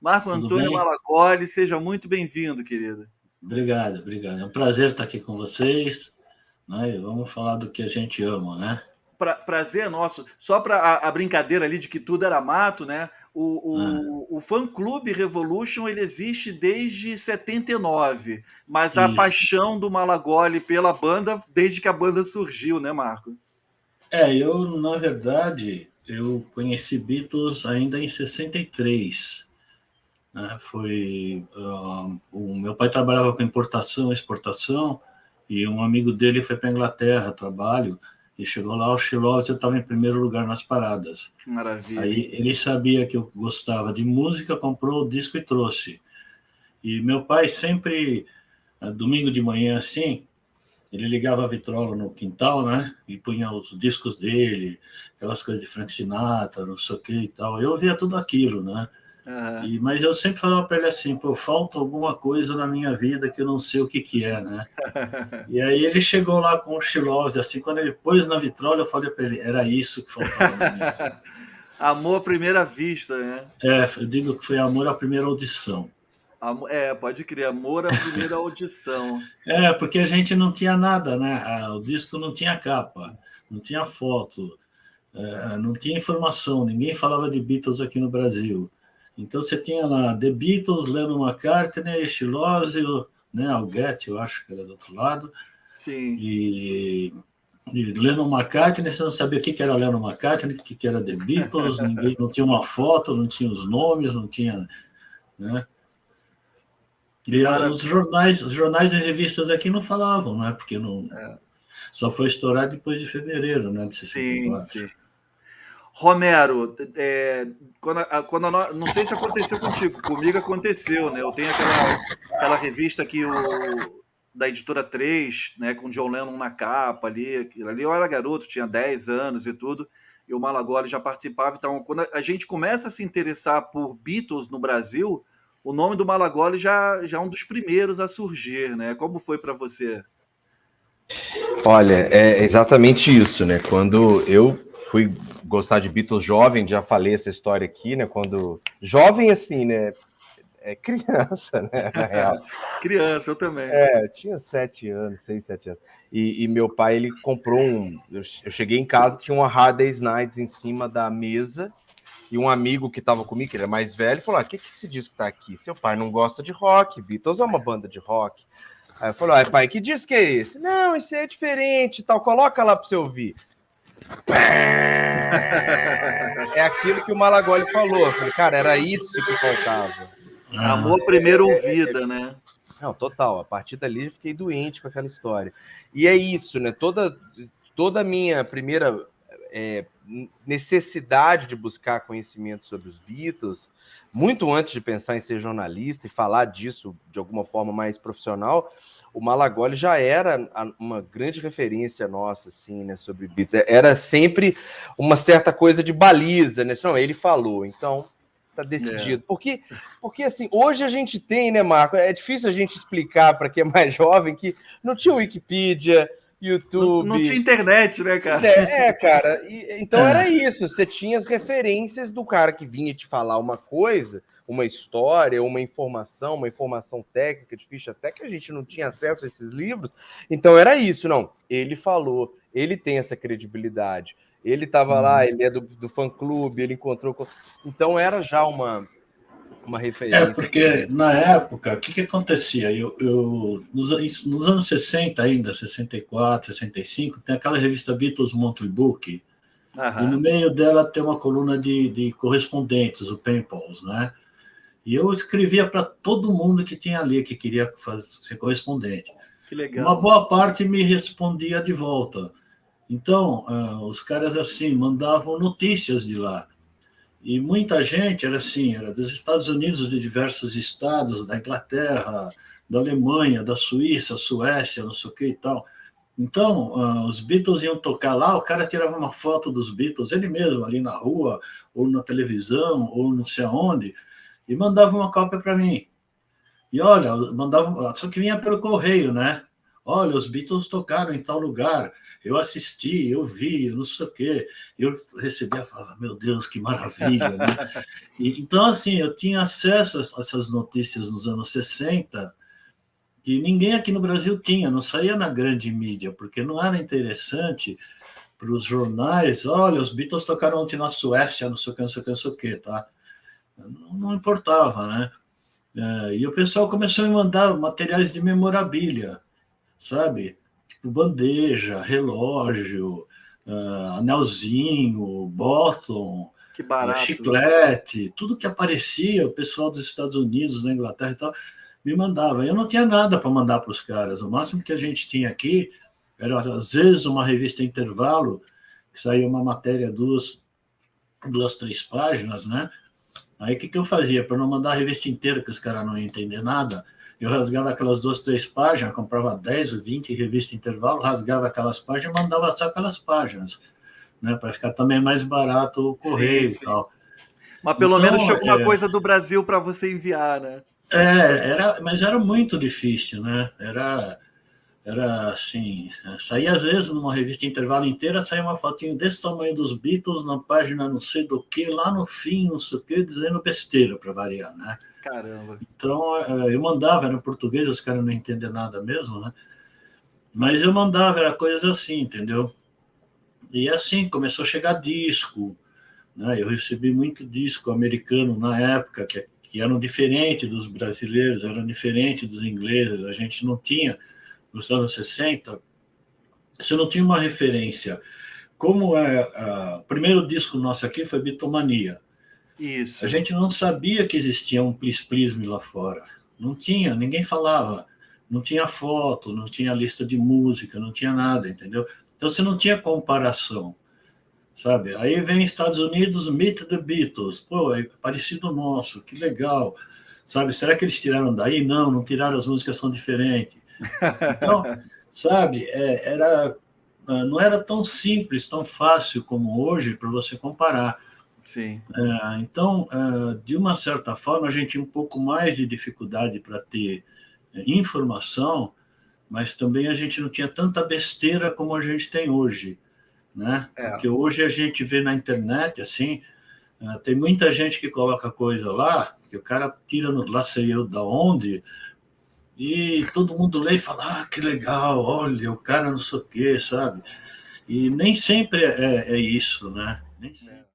Marco Tudo Antônio bem? Malagoli, seja muito bem-vindo, querido. Obrigado, obrigado. É um prazer estar aqui com vocês, né? E vamos falar do que a gente ama, né? Prazer é nosso. Só para a brincadeira ali de que tudo era mato, né? Ah, O fã-clube Revolution ele existe desde 79, mas a isso. paixão do Malagoli pela banda desde que a banda surgiu, né, Marco? Na verdade, eu conheci Beatles ainda em 63. Né? O meu pai trabalhava com importação, exportação, e um amigo dele foi para a Inglaterra, trabalho, e chegou lá, o She Loves, eu estava em primeiro lugar nas paradas. Que maravilha. Aí ele sabia que eu gostava de música, comprou o disco e trouxe. E meu pai sempre, domingo de manhã assim, ele ligava a vitrola no quintal, né? E punha os discos dele, aquelas coisas de Frank Sinatra, não sei o que e tal. Eu ouvia tudo aquilo, né? Aham. Mas eu sempre falava para ele assim, pô, falta alguma coisa na minha vida que eu não sei o que que é, né? E aí ele chegou lá com o Xilose, assim, quando ele pôs na vitrola, eu falei para ele, era isso que faltava na minha vida. Amor à primeira vista, né? Eu digo que foi amor à primeira audição. Pode crer, amor à primeira audição. Porque a gente não tinha nada, né? O disco não tinha capa, não tinha foto, não tinha informação, ninguém falava de Beatles aqui no Brasil. Então você tinha lá The Beatles, Lennon McCartney, She Loves You, né? I'll Get, eu acho que era do outro lado, Sim. e, e Lennon McCartney, você não sabia o que era Lennon McCartney, o que era The Beatles, ninguém, não tinha uma foto, não tinha os nomes, não tinha, né? Que maravilha. Os jornais e revistas aqui não falavam, né? Porque não, só foi estourar depois de fevereiro, né, de Sim, 64. sim. Romero, não sei se aconteceu contigo, comigo aconteceu, né? Eu tenho aquela revista aqui, da editora 3, né, com John Lennon na capa ali. Aquilo ali eu era garoto, tinha 10 anos e tudo, e o Malagoli já participava. Então, quando a gente começa a se interessar por Beatles no Brasil, o nome do Malagoli já é um dos primeiros a surgir, né? Como foi para você? Olha, é exatamente isso, né? Quando eu fui gostar de Beatles jovem, já falei essa história aqui, né? Quando jovem assim, né? É criança, né? Na real. Criança, eu também. Eu tinha 7 anos, 6, 7 anos. E meu pai, ele comprou um. Eu cheguei em casa, tinha uma Hard Day's Nights em cima da mesa. E um amigo que estava comigo, que era mais velho, falou: que esse disco tá aqui? Seu pai não gosta de rock, Beatles é uma banda de rock. Aí eu falei: pai, que disco é esse? Não, esse é diferente tal, coloca lá para você ouvir. É aquilo que o Malagoli falou. Eu falei, cara, era isso que faltava. Ah, Amor à primeira ouvida, né? Não, total. A partir dali eu fiquei doente com aquela história. E é isso, né? Toda a minha primeira necessidade de buscar conhecimento sobre os Beatles, muito antes de pensar em ser jornalista e falar disso de alguma forma mais profissional, o Malagoli já era uma grande referência nossa, assim, né, sobre Beatles. Era sempre uma certa coisa de baliza, né? Não, ele falou, então tá decidido. Porque assim, hoje a gente tem, né, Marco? É difícil a gente explicar para quem é mais jovem que não tinha Wikipedia, Não tinha YouTube. internet, né, cara? Cara. Então era é, isso. Você tinha as referências do cara que vinha te falar uma coisa, uma história, uma informação técnica de ficha até que a gente não tinha acesso a esses livros. Então era isso, não. Ele falou, ele tem essa credibilidade. Ele estava lá, ele é do fã-clube, ele encontrou. Então era já uma referência pra porque gente. na época, o que, que acontecia? Nos anos 60 ainda, 64, 65, tem aquela revista Beatles Monthly Book, e no Aham. meio dela tem uma coluna de correspondentes, o Pen Pals, né? E eu escrevia para todo mundo que tinha ali, que queria ser correspondente. Que Uma legal. boa parte me respondia de volta. Então, os caras assim mandavam notícias de lá. E muita gente era assim, era dos Estados Unidos, de diversos estados, da Inglaterra, da Alemanha, da Suíça, Suécia, não sei o que e tal. Então, os Beatles iam tocar lá, o cara tirava uma foto dos Beatles, ele mesmo, ali na rua, ou na televisão, ou não sei aonde, e mandava uma cópia para mim. E olha, mandava, só que vinha pelo correio, né? olha, os Beatles tocaram em tal lugar, eu assisti, eu vi, eu não sei o quê. Eu recebia e falava, meu Deus, que maravilha, né? Então, assim, eu tinha acesso a essas notícias nos anos 60 que ninguém aqui no Brasil tinha, não saía na grande mídia, porque não era interessante para os jornais, olha, os Beatles tocaram ontem na Suécia, não sei o que, não sei o que, não sei o que, tá? Não importava, né? E o pessoal começou a me mandar materiais de memorabilia, sabe? Tipo bandeja, relógio, anelzinho, bottom, Que barato. chiclete, tudo que aparecia, o pessoal dos Estados Unidos, da Inglaterra e tal, me mandava. Eu não tinha nada para mandar para os caras. O máximo que a gente tinha aqui era, às vezes, uma revista Intervalo, que saía uma matéria, duas, 3 páginas, né? Aí o que eu fazia? Para não mandar a revista inteira, que os caras não iam entender nada, eu rasgava aquelas 2, 3 páginas, comprava 10 ou 20 revista Intervalo, rasgava aquelas páginas e mandava só aquelas páginas, né? Para ficar também mais barato o correio e tal. Mas pelo Então, menos tinha alguma coisa do Brasil para você enviar, né? mas era muito difícil, né? Era assim, saía às vezes numa revista Intervalo inteira, saía uma fotinho desse tamanho dos Beatles na página não sei do que, lá no fim, não sei o que, dizendo besteira para variar, né? Caramba. Então eu mandava, era em português, os caras não entendiam nada mesmo, né? Mas eu mandava, era coisa assim, entendeu? E assim, começou a chegar disco, né? Eu recebi muito disco americano na época, que eram diferentes dos brasileiros, eram diferentes dos ingleses, a gente não tinha, nos anos 60, você não tinha uma referência. Como o primeiro disco nosso aqui foi Bitomania. Isso. A gente não sabia que existia um Plis Plisme lá fora. Não tinha, ninguém falava. Não tinha foto, não tinha lista de música, não tinha nada, entendeu? Então você não tinha comparação, sabe? Aí vem Estados Unidos, Meet the Beatles. Pô, é parecido nosso, que legal. Sabe, será que eles tiraram daí? Não, não tiraram, as músicas são diferentes. Então, sabe, não era tão simples, tão fácil como hoje para você comparar. Sim. Então, de uma certa forma, a gente tinha um pouco mais de dificuldade para ter informação, mas também a gente não tinha tanta besteira como a gente tem hoje, né? Porque hoje a gente vê na internet, assim, tem muita gente que coloca coisa lá, que o cara tira, lá sei eu da onde, e todo mundo lê e fala, que legal, olha, o cara não sei o quê, sabe? E nem sempre é isso, né? Nem sempre.